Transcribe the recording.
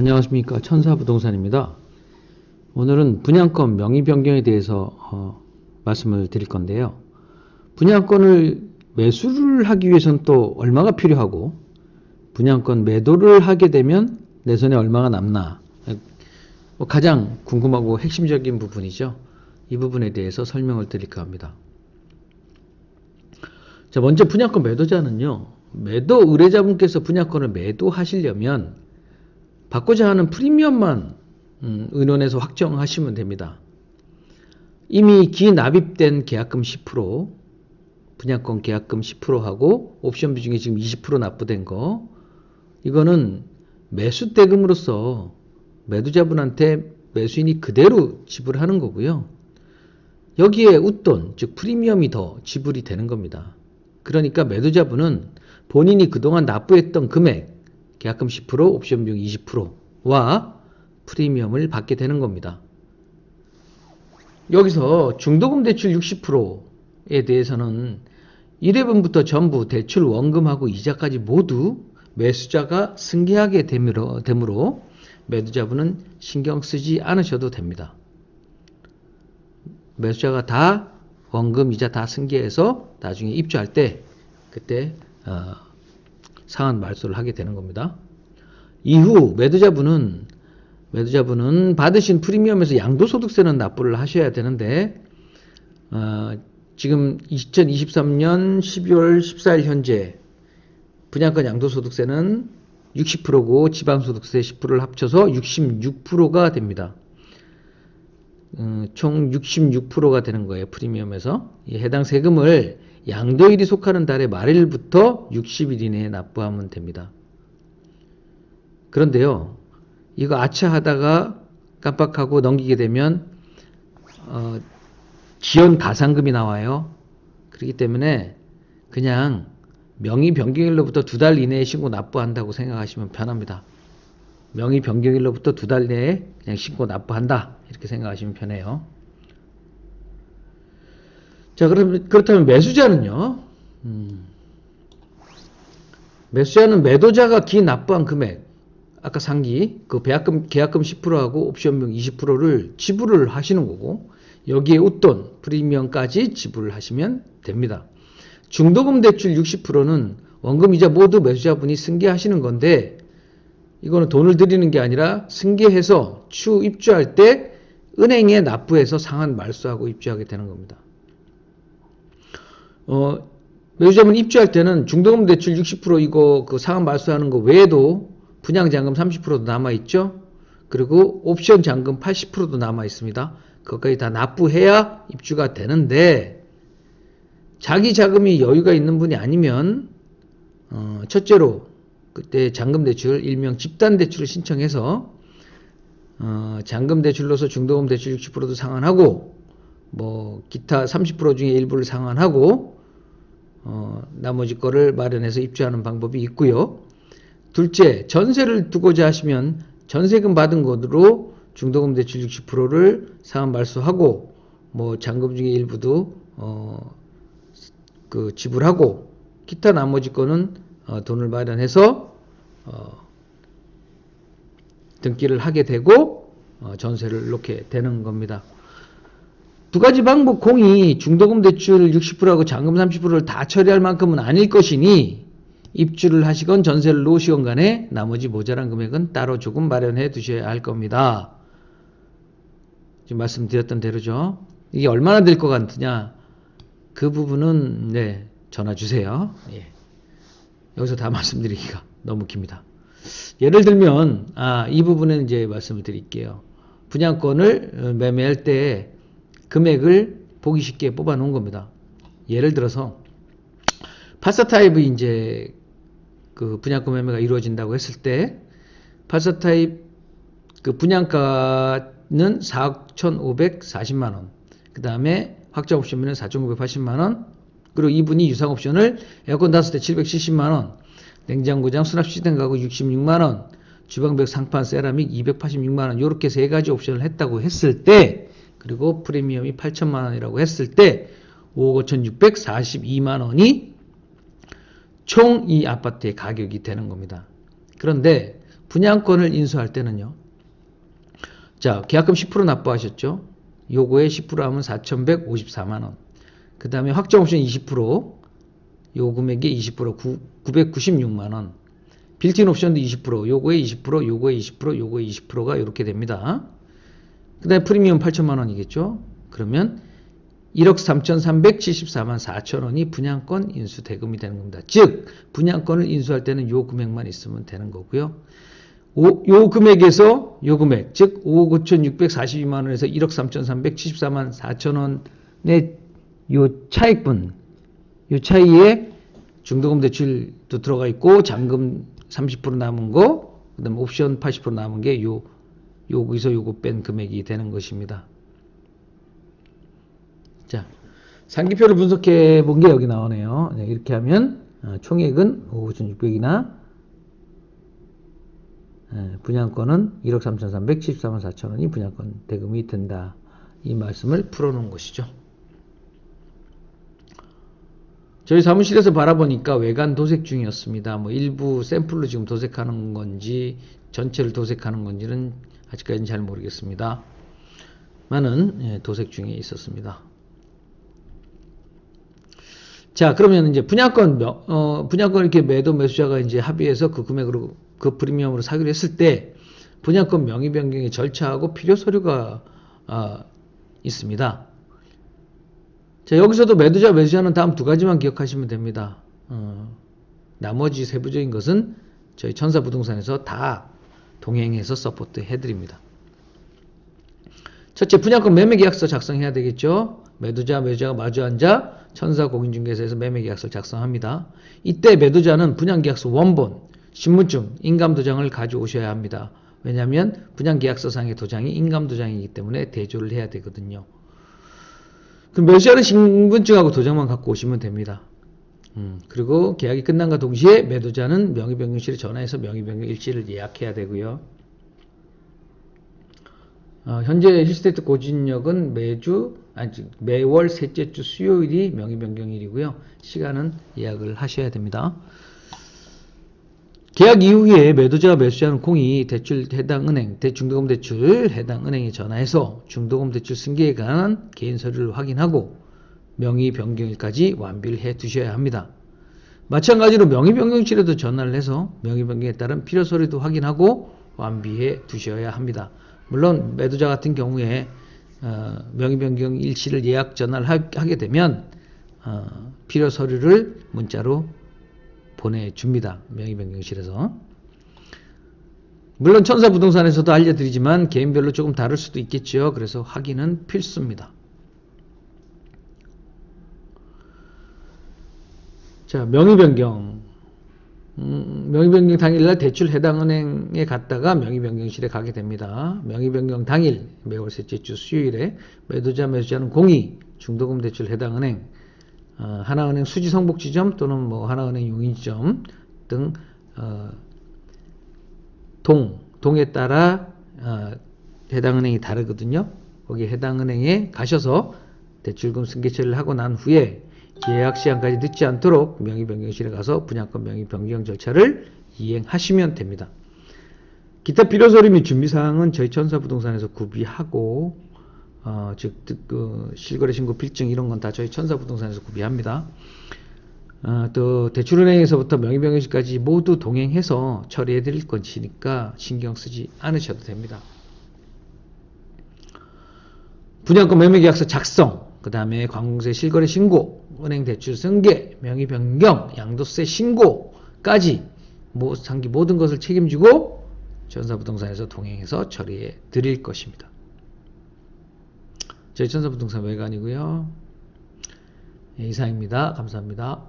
안녕하십니까, 천사부동산입니다. 오늘은 분양권 명의 변경에 대해서 말씀을 드릴 건데요. 분양권을 매수를 하기 위해서는 또 얼마가 필요하고, 분양권 매도를 하게 되면 내 손에 얼마가 남나, 가장 궁금하고 핵심적인 부분이죠. 이 부분에 대해서 설명을 드릴까 합니다. 자, 먼저 분양권 매도자는요, 매도 의뢰자분께서 분양권을 매도하시려면 받고자 하는 프리미엄만 의논해서 확정하시면 됩니다. 이미 기납입된 계약금 10%, 분양권 계약금 10%하고 옵션 비중이 지금 20% 납부된 거, 이거는 매수 대금으로서 매도자분한테 매수인이 그대로 지불하는 거고요. 여기에 웃돈, 즉 프리미엄이 더 지불이 되는 겁니다. 그러니까 매도자분은 본인이 그동안 납부했던 금액, 계약금 10%, 옵션 비용 20%와 프리미엄을 받게 되는 겁니다. 여기서 중도금 대출 60%에 대해서는 1회분부터 전부 대출 원금하고 이자까지 모두 매수자가 승계하게 되므로 매도자분은 신경 쓰지 않으셔도 됩니다. 매수자가 다 원금, 이자 다 승계해서 나중에 입주할 때 그때 상한 말소를 하게 되는 겁니다. 이후 매도자분은 받으신 프리미엄에서 양도소득세는 납부를 하셔야 되는데 지금 2023년 12월 14일 현재 분양권 양도소득세는 60%고 지방소득세 10%를 합쳐서 66%가 됩니다. 총 66%가 되는 거예요. 프리미엄에서. 해당 세금을 양도일이 속하는 달의 말일부터 60일 이내에 납부하면 됩니다. 그런데요, 이거 아차하다가 깜빡하고 넘기게 되면 지연 가산금이 나와요. 그렇기 때문에 그냥 명의 변경일로부터 2달 이내에 신고 납부한다고 생각하시면 편합니다. 명의 변경일로부터 2달 내에 그냥 신고 납부한다, 이렇게 생각하시면 편해요. 자, 그렇다면 매수자는요, 매수자는 매도자가 기납부한 금액, 아까 상기, 그 계약금 10%하고 옵션비용 20%를 지불을 하시는 거고, 여기에 웃돈, 프리미엄까지 지불을 하시면 됩니다. 중도금 대출 60%는 원금, 이자 모두 매수자분이 승계하시는 건데, 이거는 돈을 드리는 게 아니라 승계해서 추후 입주할 때 은행에 납부해서 상한 말소하고 입주하게 되는 겁니다. 매수자분 입주할 때는 중도금 대출 60% 이거 그 상한 말소하는 거 외에도 분양잔금 30%도 남아있죠. 그리고 옵션 잔금 80%도 남아있습니다. 그것까지 다 납부해야 입주가 되는데, 자기 자금이 여유가 있는 분이 아니면 첫째로 그때 잔금 대출, 일명 집단 대출을 신청해서 잔금 대출로서 중도금 대출 60%도 상환하고 뭐 기타 30% 중에 일부를 상환하고 나머지 거를 마련해서 입주하는 방법이 있고요. 둘째, 전세를 두고자 하시면 전세금 받은 것으로 중도금 대출 60%를 상환 말소하고 뭐 잔금 중에 일부도 지불하고 기타 나머지 거는 돈을 마련해서 등기를 하게 되고 전세를 놓게 되는 겁니다. 두 가지 방법 공이 중도금 대출 60%하고 잔금 30%를 다 처리할 만큼은 아닐 것이니 입주를 하시건 전세를 놓으시건 간에 나머지 모자란 금액은 따로 조금 마련해 두셔야 할 겁니다. 지금 말씀드렸던 대로죠. 이게 얼마나 될 것 같으냐, 그 부분은 전화 주세요. 여기서 다 말씀드리기가 너무 깁니다. 예를 들면 이 부분은 이제 말씀을 드릴게요. 분양권을 매매할 때 금액을 보기 쉽게 뽑아 놓은 겁니다. 예를 들어서 파사타입이 이제 그 분양권 매매가 이루어진다고 했을 때 파사타입 그 분양가는 4,540만원, 그 다음에 확정 옵션은 4,980만원, 그리고 이분이 유상 옵션을 에어컨 5대 770만원, 냉장고장 수납 시스템 가구 66만원, 주방벽 상판 세라믹 286만원, 이렇게 세 가지 옵션을 했다고 했을 때, 그리고 프리미엄이 8천만원이라고 했을 때 5억 5,642만원이 총 이 아파트의 가격이 되는 겁니다. 그런데 분양권을 인수할 때는요. 자, 계약금 10% 납부하셨죠? 요거에 10% 하면 4,154만원. 그 다음에 확정옵션 20%, 요 금액의 20%, 996만원. 빌트인 옵션도 20%, 요거에 20%, 요거에 20%, 요거에 20%가 이렇게 됩니다. 그 다음에 프리미엄 8천만원이겠죠? 그러면 1억 3,374만 4천원이 분양권 인수 대금이 되는 겁니다. 즉, 분양권을 인수할 때는 요 금액만 있으면 되는 거고요. 요 금액에서 요 금액, 즉 5억 5,642만원에서 1억 3,374만 4천원의 요 차익분, 요 차이에 중도금 대출도 들어가 있고 잔금 30% 남은 거, 그 다음에 옵션 80% 남은 게 여기서 요거 뺀 금액이 되는 것입니다. 자, 상기표를 분석해 본 게 여기 나오네요. 네, 이렇게 하면 총액은 5억 5,600이나 분양권은 1억 3,374만 4천원이 분양권 대금이 된다. 이 말씀을 풀어놓은 것이죠. 저희 사무실에서 바라보니까 외관 도색 중이었습니다. 뭐 일부 샘플로 지금 도색하는 건지 전체를 도색하는 건지는 아직까지는 잘 모르겠습니다. 많은 도색 중에 있었습니다. 자, 그러면 이제 분양권 이렇게 매도 매수자가 이제 합의해서 그 금액으로 그 프리미엄으로 사기로 했을 때 분양권 명의 변경의 절차하고 필요 서류가 있습니다. 자, 여기서도 매수자는 다음 두 가지만 기억하시면 됩니다. 나머지 세부적인 것은 저희 천사부동산에서 다 동행해서 서포트 해드립니다. 첫째, 분양권 매매계약서 작성해야 되겠죠. 매도자가 마주 앉아 천사공인중개사에서 매매계약서를 작성합니다. 이때 매도자는 분양계약서 원본, 신분증, 인감도장을 가져오셔야 합니다. 왜냐하면 분양계약서상의 도장이 인감도장이기 때문에 대조를 해야 되거든요. 그럼 매수자는 신분증하고 도장만 갖고 오시면 됩니다. 그리고 계약이 끝난과 동시에 매도자는 명의변경실에 전화해서 명의변경 일지를 예약해야 되고요. 현재 힐스테이트 고진력은 매월 셋째 주 수요일이 명의변경일이고요. 시간은 예약을 하셔야 됩니다. 계약 이후에 매도자와 매수자는 공이 대출 해당 은행, 중도금 대출 해당 은행에 전화해서 중도금 대출 승계에 관한 개인 서류를 확인하고 명의 변경일까지 완비를 해 두셔야 합니다. 마찬가지로 명의 변경실에도 전화를 해서 명의 변경에 따른 필요 서류도 확인하고 완비해 두셔야 합니다. 물론 매도자 같은 경우에 명의 변경 일시를 예약 전화를 하게 되면 필요 서류를 문자로 보내줍니다. 명의변경실에서. 물론 천사부동산에서도 알려드리지만 개인별로 조금 다를 수도 있겠죠. 그래서 확인은 필수입니다. 자, 명의변경. 명의변경 당일날 대출 해당 은행에 갔다가 명의변경실에 가게 됩니다. 명의변경 당일 매월 셋째 주 수요일에 매수자는 공의 중도금 대출 해당 은행, 하나은행 수지성복지점 또는 뭐 하나은행 용인지점 등 동에 따라 해당 은행이 다르거든요. 거기 해당 은행에 가셔서 대출금 승계 처리를 하고 난 후에 계약 시한까지 늦지 않도록 명의변경실에 가서 분양권 명의 변경 절차를 이행하시면 됩니다. 기타 필요 서류 및 준비사항은 저희 천사부동산에서 구비하고 실거래 신고 필증 이런 건 다 저희 천사부동산에서 구비합니다. 또 대출은행에서부터 명의변경실까지 모두 동행해서 처리해 드릴 것이니까 신경 쓰지 않으셔도 됩니다. 분양권 매매계약서 작성, 그 다음에 관공세 실거래 신고, 은행 대출 승계, 명의 변경, 양도세 신고까지 상기 모든 것을 책임지고 천사부동산에서 동행해서 처리해 드릴 것입니다. 저희 천사부동산 외관이고요. 이상입니다. 감사합니다.